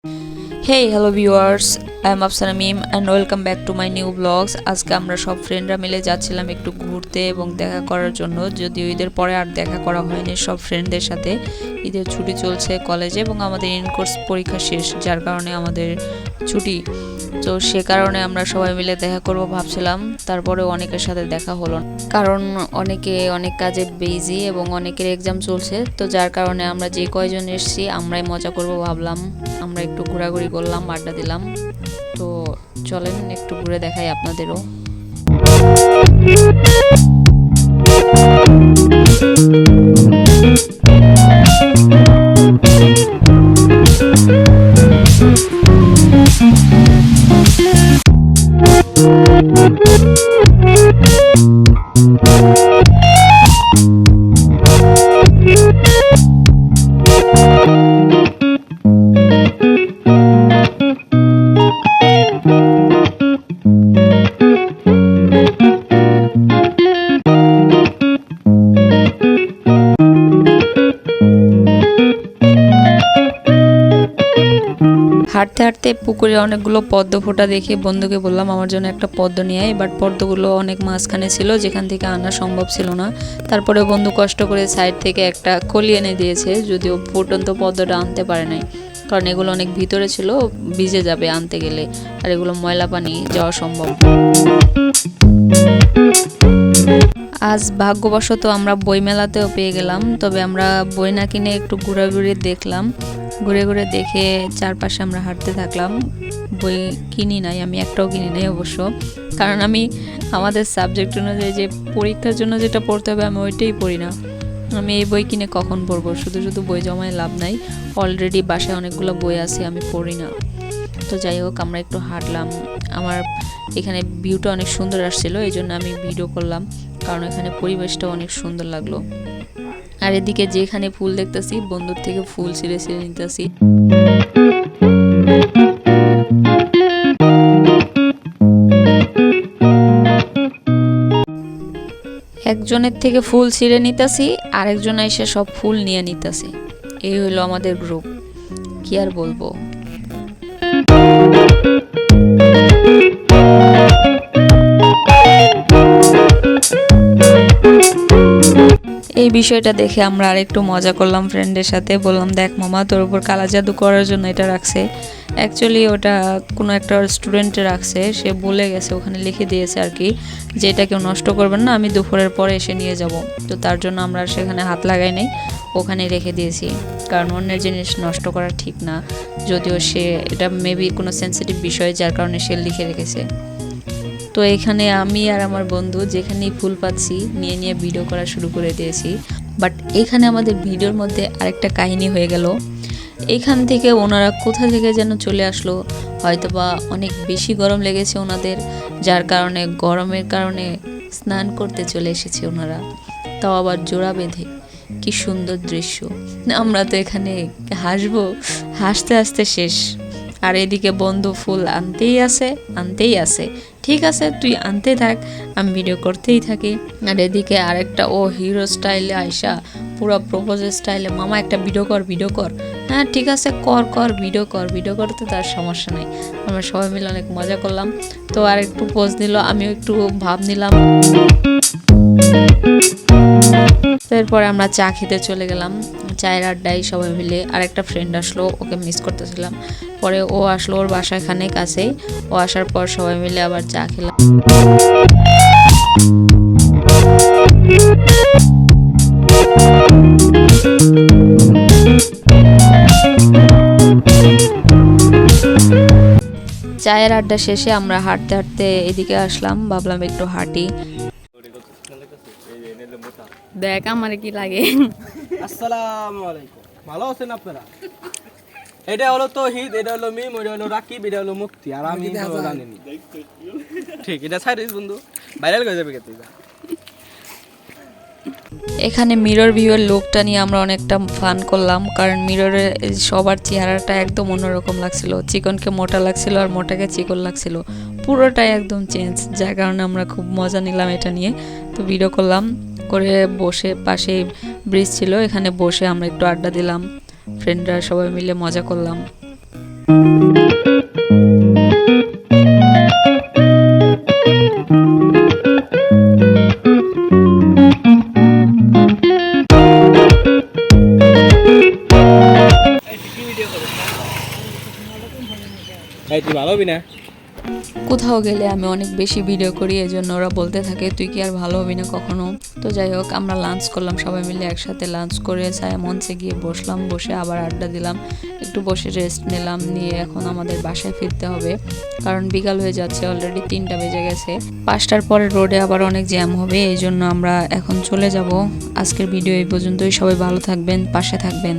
Hey, hello viewers. I am Afsana Mim and welcome back to my new vlogs. আজকে আমরা সব ফ্রেন্ডরা মিলে যাচ্ছিলাম একটু ঘুরতে এবং দেখা করার জন্য। যদিও ঈদের পরে আর দেখা করা হয়নি সব ফ্রেন্ডদের সাথে। ঈদের ছুটি চলছে কলেজে এবং আমাদের ইন কোর্স পরীক্ষা শেষ, যার কারণে আমাদের ছুটি। তো সে কারণে আমরা সবাই মিলে দেখা করব ভাবছিলাম, তারপরে অনেকের সাথে দেখা হলো না, কারণ অনেকে অনেক কাজে বিজি এবং অনেকের এক্সাম চলছে। তো যার কারণে আমরা যে কয়জন এসেছি আমরাই মজা করব ভাবলাম। আমরা একটু ঘোরাঘুরি করলাম, আড্ডা দিলাম। তো চলেন একটু ঘুরে দেখাই আপনাদেরও। হাঁটতে হাঁটতে পুকুরে অনেকগুলো পদ্ম ফোটা দেখে বন্ধুকে বললাম আমার জন্য একটা পদ্ম নিয়ে আয়, বাট পদ্মগুলো অনেক মাঝখানে ছিল, যেখান থেকে আনা সম্ভব ছিল না। তারপরে বন্ধু কষ্ট করে সাইড থেকে একটা কলি এনে দিয়েছে, যদিও ফুটন্ত পদ্মটা আনতে পারে নাই, কারণ এগুলো অনেক ভিতরে ছিল, ভিজে যাবে আনতে গেলে, আর এগুলো ময়লা পানি যাওয়া সম্ভব। আজ ভাগ্যবশত আমরা বই মেলাতেও পেয়ে গেলাম, তবে আমরা বই না কিনে একটু ঘোরাঘুরি দেখলাম। ঘুরে ঘুরে দেখে চারপাশে আমরা হাঁটতে থাকলাম। বই কিনি নাই, আমি একটাও কিনি নাই অবশ্য, কারণ আমি আমাদের সাবজেক্ট অনুযায়ী যে পরীক্ষার জন্য যেটা পড়তে হবে আমি ওইটাই পড়ি না। আমি এই বই কিনে কখন পড়বো, শুধু শুধু বই জমায় লাভ নাই। অলরেডি বাসায় অনেকগুলো বই আছে, আমি পড়ি না। তো যাই হোক, আমরা একটু হাঁটলাম। আমার এখানে ভিউটা অনেক সুন্দর আসছিল, এই জন্য আমি ভিডিও করলাম, কারণ এখানে পরিবেশটা অনেক সুন্দর লাগলো। আর এদিকে যেখানে ফুল দেখতেছি বন্ধুর থেকে ফুল ছিঁড়ে ছিঁড়ে নিতেছি। একজনের থেকে ফুল ছিঁড়ে নিতেছি, আরেকজন এসে সব ফুল নিয়ে নিতেছে। এই হলো আমাদের গ্রুপ, কি আর বলবো। এই বিষয়টা দেখে আমরা আরেকটু মজা করলাম ফ্রেন্ডের সাথে। বললাম, দেখ মামা, তোর উপর কালা জাদু করার জন্য এটা রাখছে। অ্যাকচুয়ালি ওটা কোনো একটা স্টুডেন্টে রাখছে, সে বলে গেছে, ওখানে লিখে দিয়েছে আর কি, যে এটা কেউ নষ্ট করবেন না, আমি দুপুরের পরে এসে নিয়ে যাব। তো তার জন্য আমরা সেখানে হাত লাগাই নাই, ওখানেই রেখে দিয়েছি, কারণ অন্যের জিনিস নষ্ট করা ঠিক না। যদিও সে এটা মেবি কোনো সেন্সিটিভ বিষয়, যার কারণে সে লিখে রেখেছে। তো এখানে আমি আর আমার বন্ধু যেখানেই ফুল পাচ্ছি নিয়ে নিয়ে ভিডিও করা শুরু করে দিয়েছি। বাট এখানে আমাদের ভিডিওর মধ্যে আরেকটা কাহিনী হয়ে গেল। এখান থেকে ওনারা কোথা থেকে যেন চলে আসলো, হয়তোবা অনেক বেশি গরম লেগেছে ওনাদের, যার কারণে গরমের কারণে স্নান করতে চলে এসেছে ওনারা, তাও আবার জোড়া বেঁধে। কি সুন্দর দৃশ্য! আমরা তো এখানে হাসবো, হাসতে হাসতে শেষ। আর এদিকে বন্ধু ফুল আনতেই আছে। ঠিক আছে, তুই আনতে থাক, আমি ভিডিও করতেই থাকি। আর এদিকে আরেকটা ও হিরো স্টাইলে আয়সা, পুরো প্রপোজের স্টাইলে, মামা একটা ভিডিও কর। হ্যাঁ ঠিক আছে, কর ভিডিও করতে তার সমস্যা নেই। আমরা সবাই মিলে অনেক মজা করলাম। তো আর একটু পোজ নিল, আমিও একটু ভাব নিলাম। এরপরে আমরা চা খেতে চলে গেলাম। চায়ের আড্ডায় সবাই মিলে। আরেকটা ফ্রেন্ড আসলো, ওকে মিস করতেছিলাম। পরে ও আসলো, ওর বাসা এখানে কাছেই। ও আসার পর সবাই মিলে আবার চা খেলাম। চায়ের আড্ডা শেষে আমরা হাঁটতে হাঁটতে এদিকে আসলাম, ভাবলাম একটু হাঁটি। দেখ আমার কি লাগে। আসসালামু আলাইকুম, ভালো আছেন আপনারা? এটা হলো তৌহিদ, এটা হলো মিম, এটা হলো রাকিব, এটা হলো মুক্তি, আর আমি জানিনি। ঠিক, এটা সাইরিস বন্ধু, ভাইরাল হয়ে যাবে কিন্তু। এখানে মিরর ভিউয়ের লোকটা নিয়ে আমরা অনেকটা ফান করলাম, কারণ মিররে সবার চেহারাটা একদম অন্যরকম লাগছিল। চিকনকে মোটা লাগছিল আর মোটাকে চিকন লাগছিল, পুরোটাই একদম চেঞ্জ, যার কারণে আমরা খুব মজা নিলাম এটা নিয়ে। তো ভিডিও করলাম, করে বসে পাশে ব্রিজ ছিল, এখানে বসে আমরা একটু আড্ডা দিলাম, ফ্রেন্ডরা সবাই মিলে মজা করলাম। তুই ভালো হবি না? কোথাও গেলে আমি অনেক বেশি ভিডিও করি, এই জন্য ওরা বলতে থাকে তুই কি আর ভালো হবি না কখনো। তো যাই হোক, আমরা লাঞ্চ করলাম সবাই মিলে একসাথে। লাঞ্চ করে ছায়া মঞ্চে গিয়ে বসলাম, বসে আবার আড্ডা দিলাম, একটু বসে রেস্ট নিলাম, নিয়ে এখন আমাদের বাসায় ফিরতে হবে, কারণ বিকাল হয়ে যাচ্ছে, অলরেডি 3টা বেজে গেছে। 5টার পরে রোডে আবার অনেক জ্যাম হবে, এই জন্য আমরা এখন চলে যাব। আজকের ভিডিও এই পর্যন্তই। সবাই ভালো থাকবেন, পাশে থাকবেন।